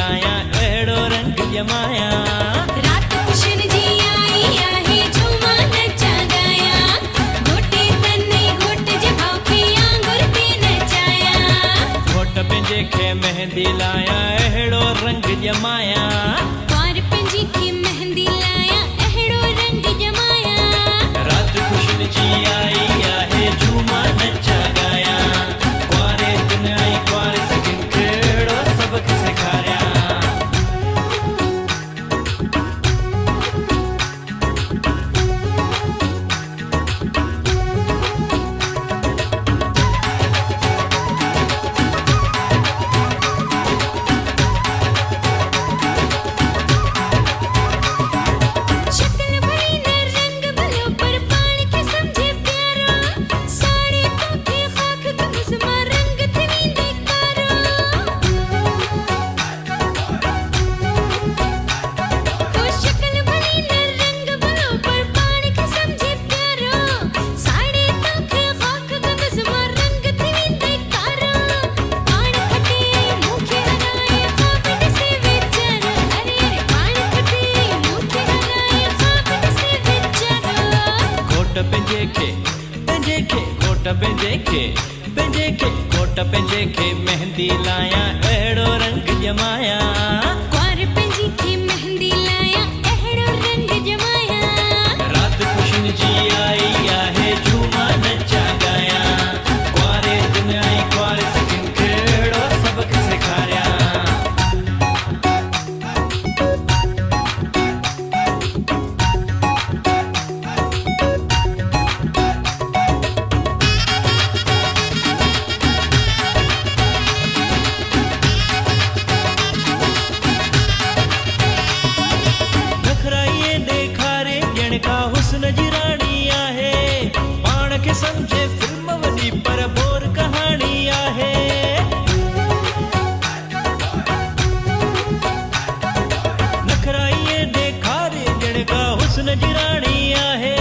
लाया अहिड़ो रंग जमाया। रात खुशन जी आई आहे झूमा नचा गाया, घोटे तने घोट जे भाव खे आंगुर ते नचाया। घोट पंहिंजे खे मेहंदी लाया अहिड़ो रंग जमाया। कुंवार पंहिंजी खे मेहंदी लाया अहिड़ो रंग जमाया। रात खुशन जी आई आहे झूमा नचा गाया, कुंवारे दिन आई कुंवारे सखियुनि खे अहिड़ो सबक सेखारिया। शक्ल भली न रंग भलो पर पाण खे समझे प्यारो, साड़े तोखे खाक कमिस मां रंग थी वेंदे कारो। तो शक्ल भली न रंग भलो पर पाण खे समझे प्यारो, साड़े तोखे खाक कमिस मां रंग थी वेंदे कारो। पाण खटे मूंखे हराए ख़्वाब ॾिसे वीचारो, अरे अरे पाण खटे मूंखे हराए ख़्वाब ॾिसे वीचारो। घोट पंहिंजे खे घोट पंहिंजे खे मेहंदी लाया अहिड़ो रंग जमाया। कुंवार पंहिंजी खे मेहंदी लाया अहिड़ो रंग जमाया। रात खुशन जी आई आहे झूमा नचा गाया, कुंवारे दिन आई कुंवारे सखियुनि खे अहिड़ो सबक सेखारिया। नखराइए ॾेखारे ॼण का हुस्न जी राणी आहे, पाण खे सम्झे फिल्म वॾी पर बोर कहाणी आहे। नखराइए ॾेखारे ॼण का हुस्न जी राणी आहे,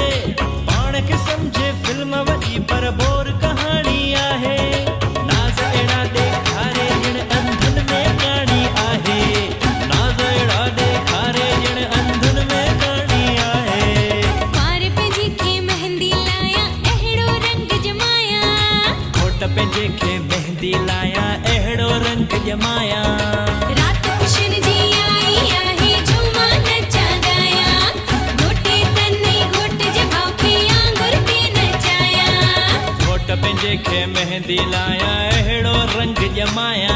पाण खे सम्झे फिल्म वॾी पर बोर कहाणी आहे। नाज़ अहिड़ा ॾेखारे ॼण अंधनि में कहाणी आहे, नाज़ अहिड़ा ॾेखारे ॼण अंधनि में कहाणी आहे। कुंवार पंहिंजी खे मेहंदी लाया अहिड़ो रंग जमाया। घोट पंहिंजे खे मेहंदी लाया अहिड़ो रंग जमाया। रात खुशन जी आई आहे झूमा नचा गाया, घोटे तने घोट जे भाव खे आंगुर ते नचाया। घोट पंहिंजे खे मेहंदी लाया अहिड़ो रंग जमाया।